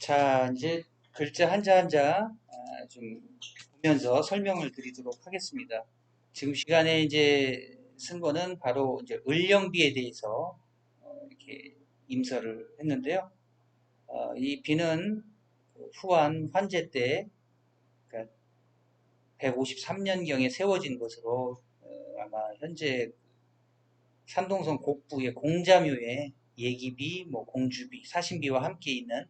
자, 이제 글자 한자 한자 좀 보면서 설명을 드리도록 하겠습니다. 지금 시간에 이제 쓴 거는 바로 이제 을령비에 대해서 이렇게 임서를 했는데요. 이 비는 그 후한 환제 때, 그러니까 153년경에 세워진 것으로 아마 현재 산동성 곡부의 공자묘에 예기비, 뭐 공주비, 사신비와 함께 있는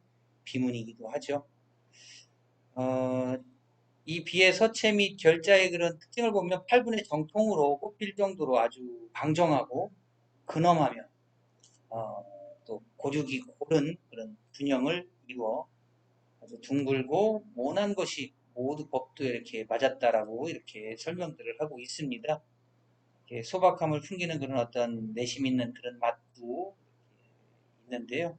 비문이기도 하죠. 어, 이 비의 서체 및 결자의 그런 특징을 보면 8분의 정통으로 꼽힐 정도로 아주 방정하고 근엄하며 어, 또 고륙이 고른 그런 균형을 이루어 아주 둥글고 모난 것이 모두 법도에 이렇게 맞았다라고 이렇게 설명들을 하고 있습니다. 이렇게 소박함을 풍기는 그런 어떤 내심 있는 그런 맛도 있는데요.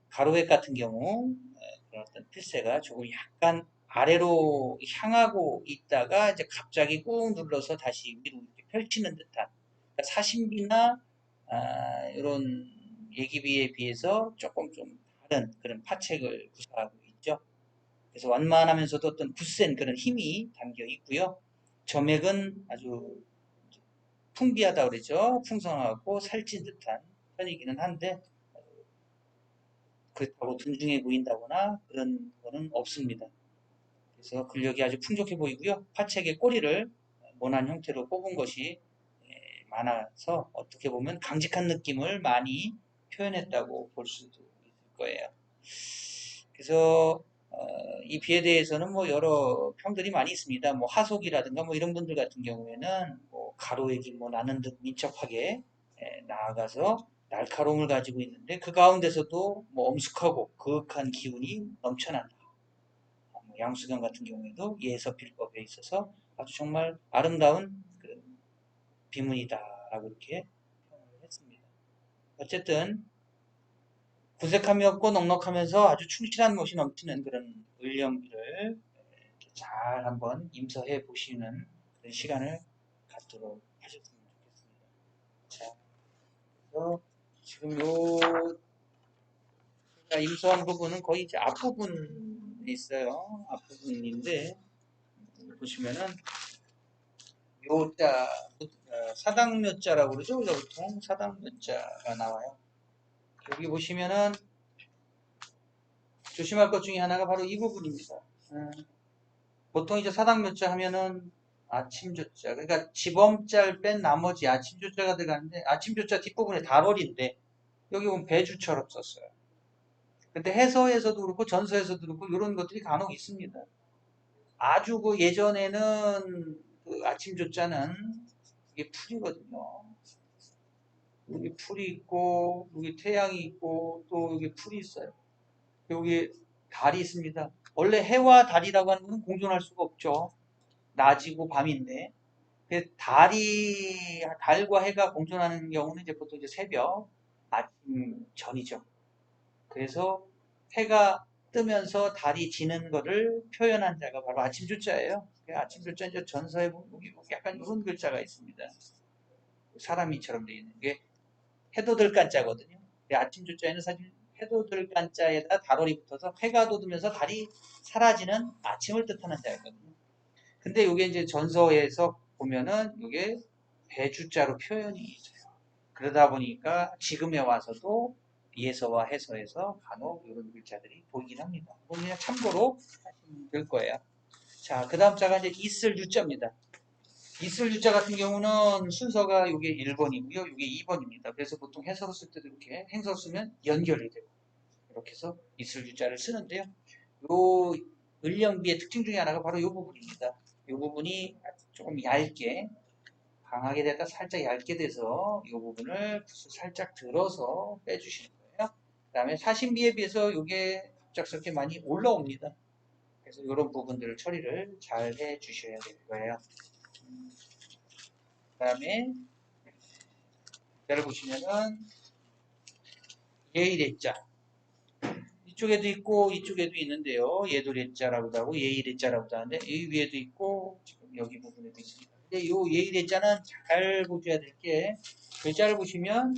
가로액 같은 경우 그런 어떤 필새가 조금 약간 아래로 향하고 있다가 이제 갑자기 꾹 눌러서 다시 위로 이렇게 펼치는 듯한 그러니까 사신비나 이런 예기비에 비해서 조금 좀 다른 그런 파책을 구사하고 있죠. 그래서 완만하면서도 어떤 굳센 그런 힘이 담겨 있고요. 점액은 아주 풍비하다 그러죠. 풍성하고 살찐 듯한 편이기는 한데 그렇다고 둔중해 보인다거나 그런 거는 없습니다. 그래서 근력이 아주 풍족해 보이고요. 파책의 꼬리를 모난 형태로 뽑은 것이 많아서 어떻게 보면 강직한 느낌을 많이 표현했다고 볼 수도 있을 거예요. 그래서 이 비에 대해서는 뭐 여러 평들이 많이 있습니다. 뭐 하속이라든가 뭐 이런 분들 같은 경우에는 뭐 가로액이 뭐 나는 듯 민첩하게 나아가서 날카로움을 가지고 있는데 그 가운데서도 뭐 엄숙하고 그윽한 기운이 넘쳐난다. 뭐 양수경 같은 경우에도 예서필법에 있어서 아주 정말 아름다운 그 비문이다라고 이렇게 표현을 했습니다. 어쨌든 구색함이 없고 넉넉하면서 아주 충실한 멋이 넘치는 그런 을령비를 잘 한번 임서해 보시는 그런 시간을 갖도록 하셨으면 좋겠습니다. 자, 그래서 지금 요 제가 임서한 부분은 거의 이제 앞부분에 있어요. 앞부분인데 보시면은 요자 사당묘자라고 그러죠. 우리가 보통 사당묘자가 나와요. 여기 보시면은 조심할 것 중에 하나가 바로 이 부분입니다. 보통 이제 사당묘자 하면은 아침조자, 그러니까 지범자를 뺀 나머지 아침조자가 들어가는데 아침조자 뒷부분에 달월인데 여기 보면 배주처럼 썼어요. 근데 해서에서도 그렇고 전서에서도 그렇고 이런 것들이 간혹 있습니다. 아주 그 예전에는 그 아침조자는 이게 풀이거든요. 여기 풀이 있고 여기 태양이 있고 또 여기 풀이 있어요. 여기 달이 있습니다. 원래 해와 달이라고 하는 것은 공존할 수가 없죠. 낮이고 밤인데 달과 해가 공존하는 경우는 이제 보통 이제 새벽 아침 전이죠. 그래서 해가 뜨면서 달이 지는 것을 표현한 자가 바로 아침조자예요. 아침조자 이제 전서에 보면 여기 약간 이런 글자가 있습니다. 사람이처럼 되어 있는 게 해돋을간자거든요. 아침조자에는 사실 해돋을간자에다 달월이 붙어서 해가 돋으면서 달이 사라지는 아침을 뜻하는 자였거든요. 근데 이게 이제 전서에서 보면은 이게 배주자로 표현이 있어요. 그러다 보니까 지금에 와서도 예서와 해서에서 간혹 이런 글자들이 보이긴 합니다. 그냥 참고로 하시면 될 거예요. 자, 그 다음 자가 이제 있을 유자입니다. 있을 유자 같은 경우는 순서가 이게 1번이고요. 이게 2번입니다. 그래서 보통 해서로 쓸 때도 이렇게 행서 쓰면 연결이 되고 이렇게 해서 있을 유자를 쓰는데요. 요 을령비의 특징 중에 하나가 바로 이 부분입니다. 이 부분이 조금 얇게 강하게 되다 살짝 얇게 돼서 이 부분을 붓을 살짝 들어서 빼주시는 거예요. 그 다음에 사신비에 비해서 이게 갑작스럽게 많이 올라옵니다. 그래서 이런 부분들을 처리를 잘 해 주셔야 될 거예요. 그 다음에 자를 보시면은 예의례자 이쪽에도 있고 이쪽에도 있는데요. 얘도 례자라고도 하고 예의례자라고도 하는데 이 위에도 있고 지금 여기 부분에도 있습니다. 근데 이 예의례자는 잘 보셔야 될 게 글자를 보시면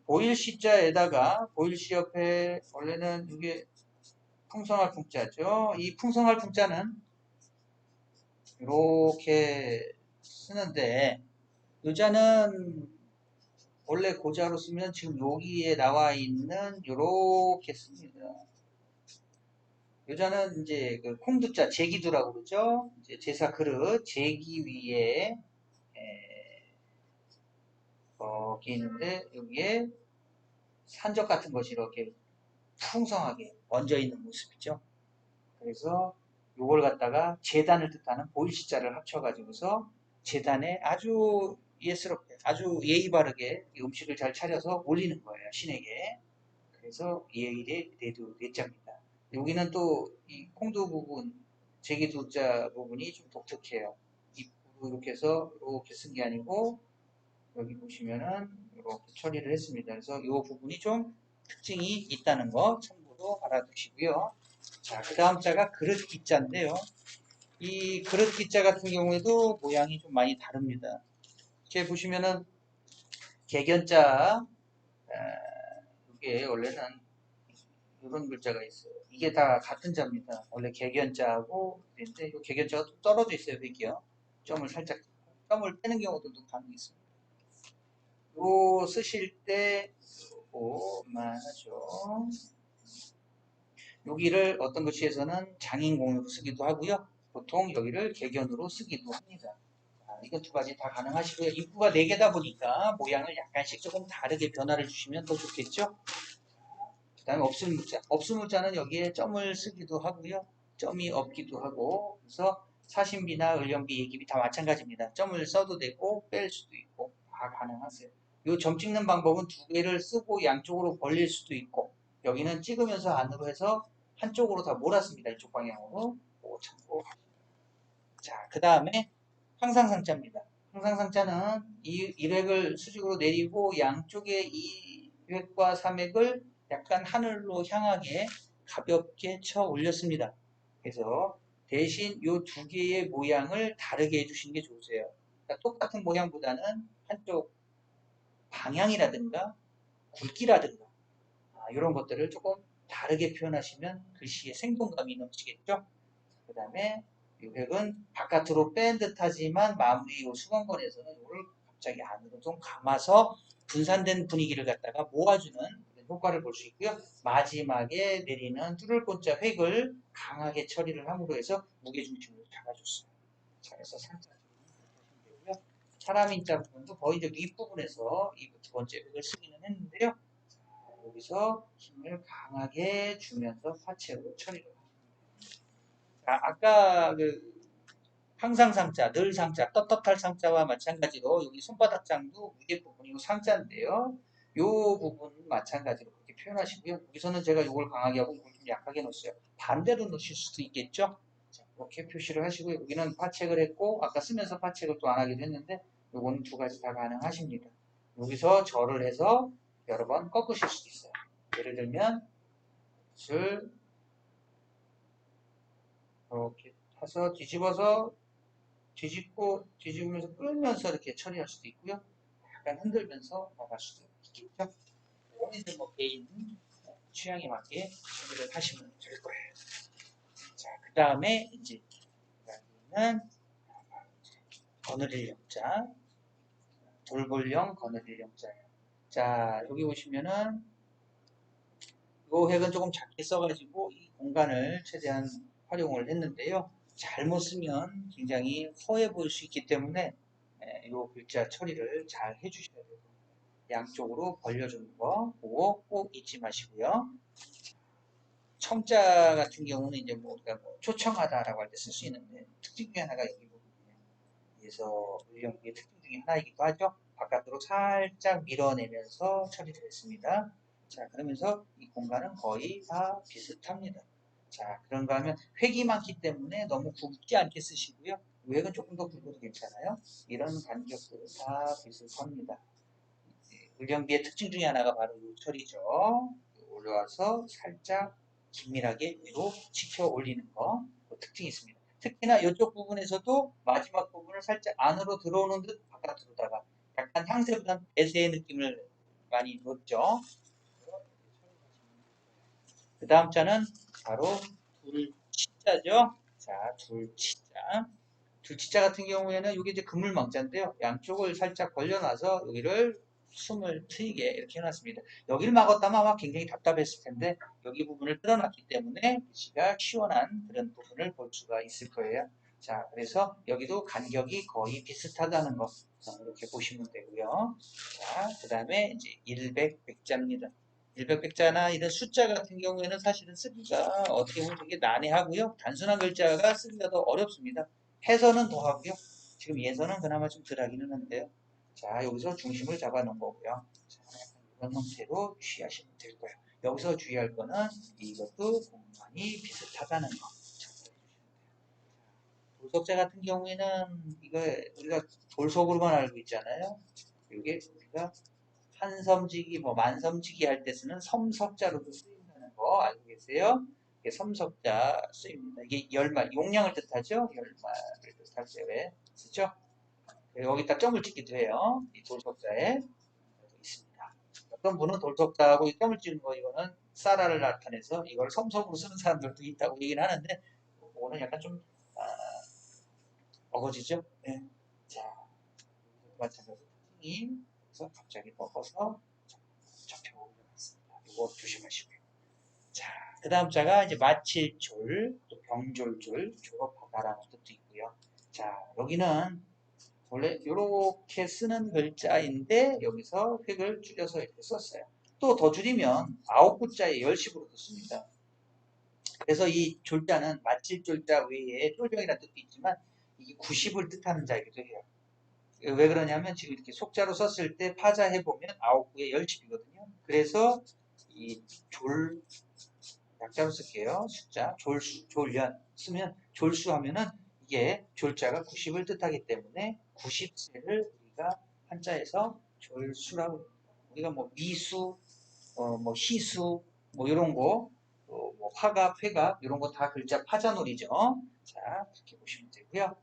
보일 시자에다가 보일 시 옆에 원래는 이게 풍성할 풍자죠. 이 풍성할 풍자는 이렇게 쓰는데 요자는 원래 고자로 쓰면 지금 여기에 나와 있는 이렇게 씁니다. 요자는 이제 그 콩두자 제기두라고 그러죠. 이제 제사 그릇 제기 위에 거기 있는데 여기에 산적 같은 것이 이렇게 풍성하게 얹어 있는 모습이죠. 그래서 요걸 갖다가 제단을 뜻하는 보일시자를 합쳐가지고서 제단에 아주 예스럽게 아주 예의 바르게 음식을 잘 차려서 올리는 거예요. 신에게. 그래서 예의의 내두 내자입니다. 여기는 또 이 콩두 부분, 제기두자 부분이 좀 독특해요. 입구로 이렇게 해서 이렇게 쓴 게 아니고 여기 보시면은 이렇게 처리를 했습니다. 그래서 이 부분이 좀 특징이 있다는 거 참고로 알아두시고요. 자, 그 다음 자가 그릇 기자인데요. 이 그릇 기자 같은 경우에도 모양이 좀 많이 다릅니다. 이렇게 보시면은 개견자, 이게 원래는 이런 글자가 있어요. 이게 다 같은 자입니다. 원래 개견자하고 근데 이 개견자가 또 떨어져 있어요. 여기요. 점을 살짝 점을 떼는 경우도 간혹 있습니다. 요 쓰실 때 요거만 하죠. 여기를 어떤 글씨에서는 장인공으로 쓰기도 하고요. 보통 여기를 개견으로 쓰기도 합니다. 이거 두 가지 다 가능하시고요. 입구가 4개다 보니까 모양을 약간씩 조금 다르게 변화를 주시면 더 좋겠죠. 그 다음에 없음문자. 없음문자는 여기에 점을 쓰기도 하고요. 점이 없기도 하고 그래서 사신비나 을령비, 예기비 다 마찬가지입니다. 점을 써도 되고 뺄 수도 있고 다 가능하세요. 이 점 찍는 방법은 2개를 쓰고 양쪽으로 벌릴 수도 있고 여기는 찍으면서 안으로 해서 한쪽으로 다 몰았습니다. 이쪽 방향으로. 그거 참고. 자, 그 다음에 항상상자입니다. 항상상자는 이 1획을 수직으로 내리고 양쪽에 2획과 3획을 약간 하늘로 향하게 가볍게 쳐 올렸습니다. 그래서 대신 이 2개의 모양을 다르게 해주시는 게 좋으세요. 그러니까 똑같은 모양보다는 한쪽 방향이라든가 굵기라든가 이런 것들을 조금 다르게 표현하시면 글씨에 생동감이 넘치겠죠. 그 다음에 이 획은 바깥으로 뺀 듯하지만 마무리 요 수건권에서는 이걸 갑자기 안으로 좀 감아서 분산된 분위기를 갖다가 모아주는 효과를 볼 수 있고요. 마지막에 내리는 뚫을꽃자 획을 강하게 처리를 함으로 해서 무게중심을 잡아줬어요. 자, 그래서 살짝 하시면 되고요. 사람인자 부분도 거의 이제 윗부분에서 이 두 번째 획을 쓰기는 했는데요. 여기서 힘을 강하게 주면서 화체로 처리를 합니다. 자, 아까 그 항상 상자, 늘 상자, 떳떳할 상자와 마찬가지로 여기 손바닥장도 위에 부분이고 상자인데요. 이 부분 마찬가지로 그렇게 표현하시고요. 여기서는 제가 이걸 강하게 하고 이걸 좀 약하게 넣었어요. 반대로 넣으실 수도 있겠죠. 자, 이렇게 표시를 하시고요. 여기는 파책을 했고 아까 쓰면서 파책을 또 안 하기도 했는데 요거는 두 가지 다 가능하십니다. 여기서 절을 해서 여러 번 꺾으실 수도 있어요. 예를 들면 줄 이렇게 해서 뒤집어서 뒤집으면서 끌면서 이렇게 처리할 수도 있고요. 약간 흔들면서 나갈 수도 있겠죠. 이건 이제 뭐 개인 취향에 맞게 준비를 하시면 될 거예요. 자, 그 다음에 이제 여기는 거느릴 영자, 돌볼령 거느릴 영자예요. 자, 여기 보시면은 이 획은 조금 작게 써가지고 이 공간을 최대한 활용을 했는데요. 잘못 쓰면 굉장히 허해 보일 수 있기 때문에 이 글자 처리를 잘 해주셔야 돼요. 양쪽으로 벌려주는 거 그거 꼭 잊지 마시고요. 청자 같은 경우는 이제 뭐 우리가 뭐 초청하다라고 할 때 쓸 수 있는데 특징 중에 하나가 이 부분이에요. 그래서 의령기의 특징 중에 하나이기도 하죠. 바깥으로 살짝 밀어내면서 처리를 했습니다. 자, 그러면서 이 공간은 거의 다 비슷합니다. 자, 그런가 하면 획이 많기 때문에 너무 굵지 않게 쓰시고요. 획은 조금 더 굵어도 괜찮아요. 이런 간격들은 다 비슷합니다. 의령비의 특징 중에 하나가 바로 이 처리죠. 올라와서 살짝 긴밀하게 위로 치켜 올리는 거, 그 특징이 있습니다. 특히나 이쪽 부분에서도 마지막 부분을 살짝 안으로 들어오는 듯 바깥으로다가 약간 향세보다는 배세의 느낌을 많이 넣었죠. 그 다음 자는 바로 둘치자죠. 자, 둘치자. 둘치자 같은 경우에는 이게 이제 그물망자인데요. 양쪽을 살짝 벌려놔서 여기를 숨을 트이게 이렇게 해놨습니다. 여기를 막았다면 아마 굉장히 답답했을 텐데 여기 부분을 뚫어놨기 때문에 글씨가 시원한 그런 부분을 볼 수가 있을 거예요. 자, 그래서 여기도 간격이 거의 비슷하다는 거 이렇게 보시면 되고요. 자, 그 다음에 이제 100, 100자입니다. 100, 100자나 이런 숫자 같은 경우에는 사실은 쓰기가 어떻게 보면 되게 난해하고요. 단순한 글자가 쓰기가 더 어렵습니다. 해서는 더하고요. 지금 예서는 그나마 좀 덜하기는 한데요. 자, 여기서 중심을 잡아 놓은 거고요. 자, 이런 형태로 취하시면 될 거예요. 여기서 주의할 거는 이것도 공간이 비슷하다는 거. 돌석자 같은 경우에는 이거 우리가 돌석으로만 알고 있잖아요. 이게 우리가 한섬지기, 뭐 만섬지기 할 때 쓰는 섬석자로도 쓰인다는 거 알고 계세요? 이게 섬석자 쓰입니다. 이게 열말, 용량을 뜻하죠? 열말을 뜻할 때 왜 쓰죠? 여기다 점을 찍기도 해요. 이 돌석자에 있습니다. 어떤 분은 돌석자하고 이 점을 찍은 거 이거는 쌀알을 나타내서 이걸 섬석으로 쓰는 사람들도 있다고 얘기는 하는데 그거는 약간 좀 어거지죠? 네. 자, 마찬가지로 그래서 갑자기 먹어서 접혀 올려놨습니다. 이거 조심하시고요. 자, 그 다음 자가 이제 마칠졸, 또 병졸졸, 졸업하다라는 뜻도 있고요. 자, 여기는 원래 이렇게 쓰는 글자인데 여기서 획을 줄여서 이렇게 썼어요. 또 더 줄이면 9구자에 10식으로도 씁니다. 그래서 이 졸자는 마칠졸자 외에 쫄병이라는 뜻도 있지만 이게 90을 뜻하는 자이기도 해요. 왜 그러냐면 지금 이렇게 속자로 썼을 때 파자 해보면 9구에 10칩이거든요. 그래서 이 졸, 약자로 쓸게요. 숫자, 졸수, 졸련 쓰면 졸수 하면은 이게 졸자가 90을 뜻하기 때문에 90세를 우리가 한자에서 졸수라고 합니다. 우리가 뭐 미수, 뭐 희수, 뭐 이런 거, 뭐 화갑, 회갑 이런 거 다 글자 파자놀이죠. 자, 그렇게 보시면 되고요.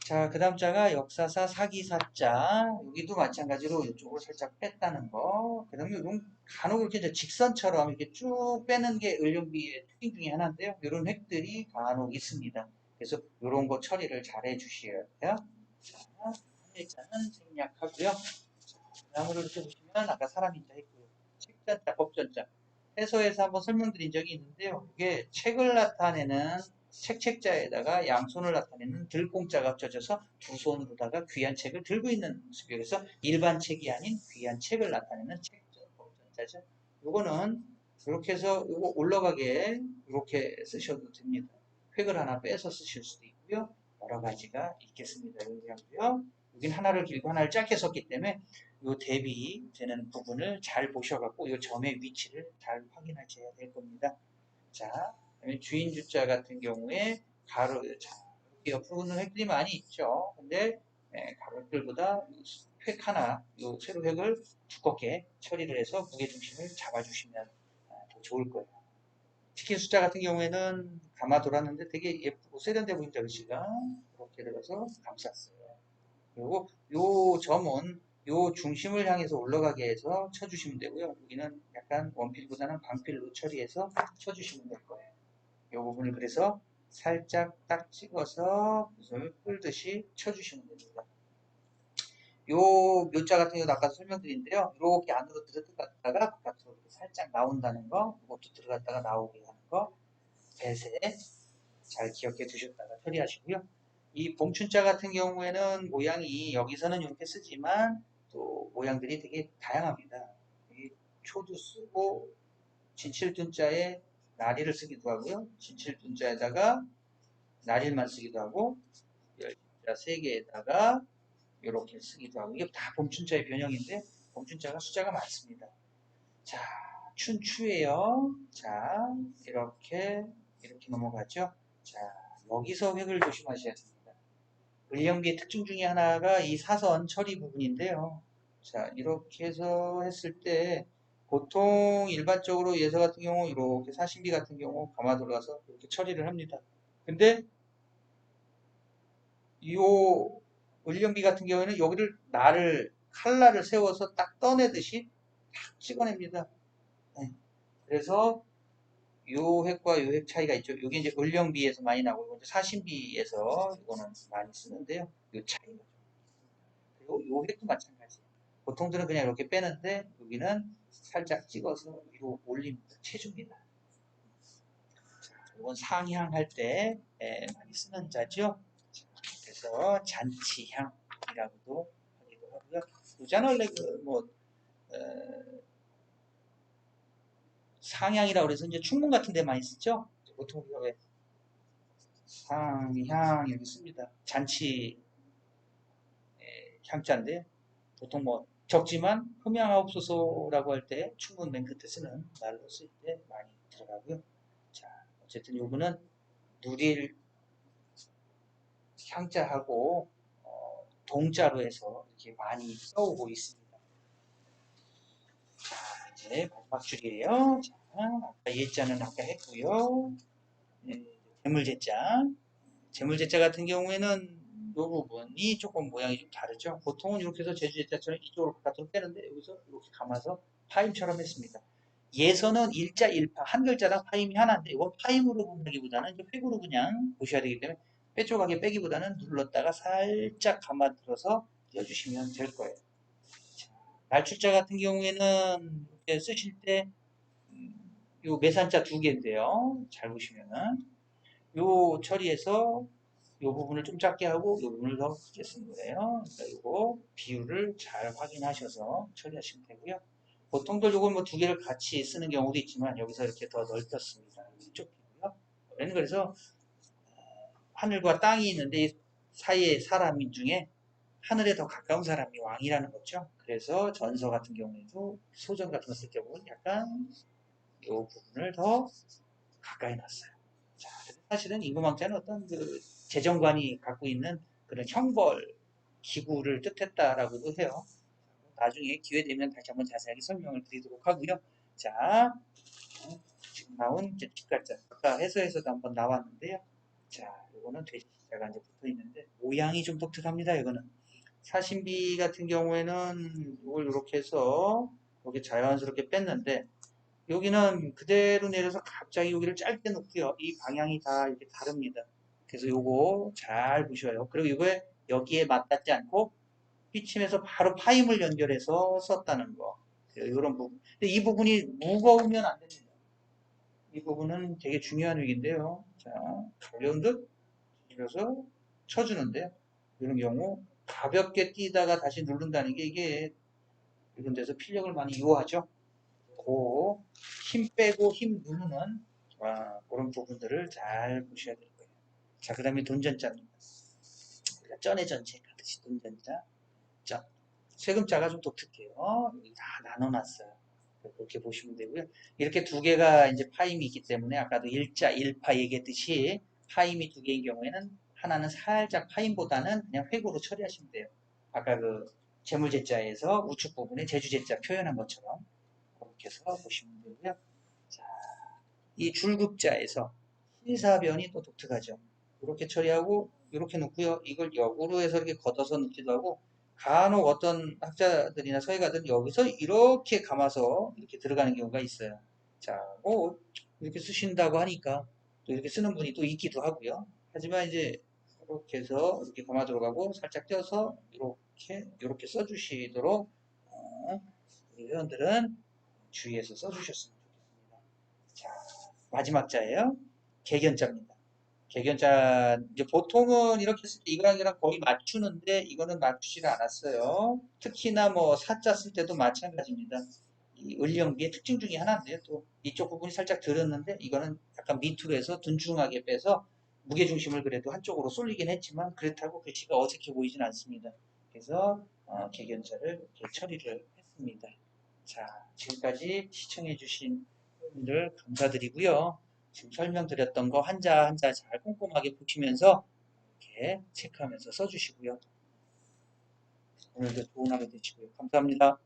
자, 그 다음 자가 역사사 사기사자. 여기도 마찬가지로 이쪽으로 살짝 뺐다는 거. 그 다음에 이런 간혹 이렇게 이제 직선처럼 이렇게 쭉 빼는 게 을룡비의 특징 중에 하나인데요. 이런 획들이 간혹 있습니다. 그래서 이런 거 처리를 잘 해주셔야 돼요. 자, 한일자는 생략하고요. 그 다음으로 이렇게 보시면 아까 사람인자 했고요. 책자자, 법전자. 해서에서 한번 설명드린 적이 있는데요. 이게 책을 나타내는 책자에다가 양손을 나타내는 들공자가 합쳐져서 두 손으로다가 귀한 책을 들고 있는 모습이에요. 그래서 일반 책이 아닌 귀한 책을 나타내는 책자, 법전자죠. 요거는 이렇게 해서 요거 올라가게 이렇게 쓰셔도 됩니다. 획을 하나 빼서 쓰실 수도 있고요. 여러 가지가 있겠습니다. 여기하고요. 여긴 하나를 길고 하나를 짧게 썼기 때문에 요 대비되는 부분을 잘 보셔갖고 요 점의 위치를 잘 확인하셔야 될 겁니다. 자, 그다음에 주인 주자 같은 경우에 가로, 자, 옆으로는 획들이 많이 있죠. 근데 가로들보다 획 하나, 요 세로 획을 두껍게 처리를 해서 무게 중심을 잡아주시면 더 좋을 거예요. 특히 숫자 같은 경우에는 감아 돌았는데 되게 예쁘고 세련돼 보인다 글씨가 이렇게 들어서 감쌌어요. 그리고 요 점은 요 중심을 향해서 올라가게 해서 쳐주시면 되고요. 여기는 약간 원필보다는 반필로 처리해서 쳐주시면 될 거예요. 요 부분을 그래서 살짝 딱 찍어서 붓을 끌듯이 쳐주시면 됩니다. 요 묘자 같은 경우도 아까 설명드린데요. 이렇게 안으로 들어갔다가 바깥으로 이렇게 살짝 나온다는 거, 이것도 들어갔다가 나오게 하는 거, 배세 잘 기억해 두셨다가 처리하시고요. 이 봉춘자 같은 경우에는 모양이 여기서는 이렇게 쓰지만 또 모양들이 되게 다양합니다. 초도 쓰고 진칠둔자에 나리를 쓰기도 하고요. 진칠둔자에다가 나리만 쓰기도 하고 열자 세 개에다가 이렇게 쓰기도 하고 이게 다 봉춘자의 변형인데 봉춘자가 숫자가 많습니다. 자, 춘추예요. 자, 이렇게 넘어가죠. 자, 여기서 획을 조심하셔야 됩니다. 을령기의 특징 중에 하나가 이 사선 처리 부분인데요. 자, 이렇게 해서 했을 때 보통 일반적으로 예서 같은 경우 이렇게 사신비 같은 경우 가마 들어가서 이렇게 처리를 합니다. 근데 이 을령비 같은 경우에는 여기를 칼날을 세워서 딱 떠내듯이 탁 찍어냅니다. 네. 그래서 요 획과 요 획 차이가 있죠. 이게 이제 을령비에서 많이 나오고 사신비에서 이거는 많이 쓰는데요. 요 차이가. 그리고 요 획도 마찬가지예요. 보통들은 그냥 이렇게 빼는데 여기는 살짝 찍어서 위로 올립니다. 체줍니다. 이건 상향할 때 많이 쓰는 자죠. 그래서 잔치향이라고도 하기도 하고요. 요자는 원래 그뭐 상향이라고 그래서 이제 충문 같은 데 많이 쓰죠. 보통 우리가 왜 상향 이렇게 씁니다. 잔치 향자인데 보통 뭐 적지만 흠양하옵소서라고 할 때 충문 맨 끝에 쓰는 말로 쓸 때 많이 들어가고요. 자, 어쨌든 요거는 누릴 향자하고 동자로 해서 이렇게 많이 써오고 있습니다. 자, 이제 마지막 줄이에요. 자, 아까 예자는 아까 했고요. 재물제자. 재물제자 같은 경우에는 이 부분이 조금 모양이 좀 다르죠. 보통은 이렇게 해서 제주제자처럼 이쪽으로 바깥으로 빼는데 여기서 이렇게 감아서 파임처럼 했습니다. 예서는 일자 일파 한 글자당 파임이 하나인데 이건 파임으로 본다기보다는 이제 획으로 그냥 보셔야 되기 때문에 빼쪽하게 빼기보다는 눌렀다가 살짝 감아들어서 띄워주시면 될 거예요. 날출자 같은 경우에는 이렇게 쓰실 때 요 매산자 두 개인데요. 잘 보시면은 요 처리에서 요 부분을 좀 작게 하고 요 부분을 더 크게 쓴 거예요. 그러니까 요거 비율을 잘 확인하셔서 처리하시면 되고요. 보통들 요걸 뭐 두 개를 같이 쓰는 경우도 있지만 여기서 이렇게 더 넓혔습니다. 이쪽 비고요. 그래서 하늘과 땅이 있는데 이 사이에 사람 중에 하늘에 더 가까운 사람이 왕이라는 거죠. 그래서 전서 같은 경우에도 소전 같은 거 쓸 경우는 약간 이 부분을 더 가까이 놨어요. 자, 사실은 임금왕자는 어떤 그 재정관이 갖고 있는 그런 형벌 기구를 뜻했다라고도 해요. 나중에 기회 되면 다시 한번 자세하게 설명을 드리도록 하고요. 자, 지금 나온 집갈자 아까 해서에서도 한번 나왔는데요. 자, 이거는 돼지 자가 이제 붙어 있는데 모양이 좀 독특합니다. 이거는 사신비 같은 경우에는 이걸 이렇게 해서 이렇게 자연스럽게 뺐는데 여기는 그대로 내려서 갑자기 여기를 짧게 놓고요. 이 방향이 다 이렇게 다릅니다. 그래서 요거 잘 보셔요. 그리고 이거에 여기에 맞닿지 않고 휘침해서 바로 파임을 연결해서 썼다는 거. 이런 부분. 근데 이 부분이 무거우면 안 됩니다. 이 부분은 되게 중요한 얘기인데요. 자, 가벼운 듯 밀어서 쳐주는데요. 이런 경우 가볍게 뛰다가 다시 누른다는 게 이게 이런 데서 필력을 많이 요하죠. 그 힘 빼고 힘 누르는 그런 부분들을 잘 보셔야 될 거예요. 자, 그 다음에 돈전자입니다. 우리가 전의 전체 가듯이 돈전자. 자, 세금자가 좀 독특해요. 여기 다 나눠놨어요. 그렇게 보시면 되고요. 이렇게 두 개가 이제 파임이 있기 때문에 아까도 일자, 일파 얘기했듯이 파임이 두 개인 경우에는 하나는 살짝 파임보다는 그냥 획으로 처리하시면 돼요. 아까 그 재물제자에서 우측 부분에 제주제자 표현한 것처럼 그렇게 해서 보시면 되고요. 자, 이 줄급자에서 신사변이 또 독특하죠. 이렇게 처리하고 이렇게 놓고요. 이걸 역으로 해서 이렇게 걷어서 놓기도 하고 간혹 어떤 학자들이나 서예가들은 여기서 이렇게 감아서 이렇게 들어가는 경우가 있어요. 자, 뭐 이렇게 쓰신다고 하니까 또 이렇게 쓰는 분이 또 있기도 하고요. 하지만 이제 이렇게 해서 이렇게 감아 들어가고 살짝 떼어서 이렇게 써주시도록 우리 회원들은 주의해서 써주셨으면 좋겠습니다. 자, 마지막 자예요. 개견자입니다. 개견자 이제 보통은 이렇게 했을 때 이거랑 이거랑 거의 맞추는데 이거는 맞추지를 않았어요. 특히나 뭐 사자 쓸 때도 마찬가지입니다. 이 을령비의 특징 중에 하나인데요. 또 이쪽 부분이 살짝 들었는데 이거는 약간 밑으로 해서 둔중하게 빼서 무게중심을 그래도 한쪽으로 쏠리긴 했지만 그렇다고 글씨가 어색해 보이진 않습니다. 그래서 개견자를 이렇게 처리를 했습니다. 자, 지금까지 시청해주신 분들 감사드리고요. 지금 설명드렸던 거 한자 한자 잘 꼼꼼하게 보시면서 이렇게 체크하면서 써주시고요. 오늘도 좋은 하루 되시고요. 감사합니다.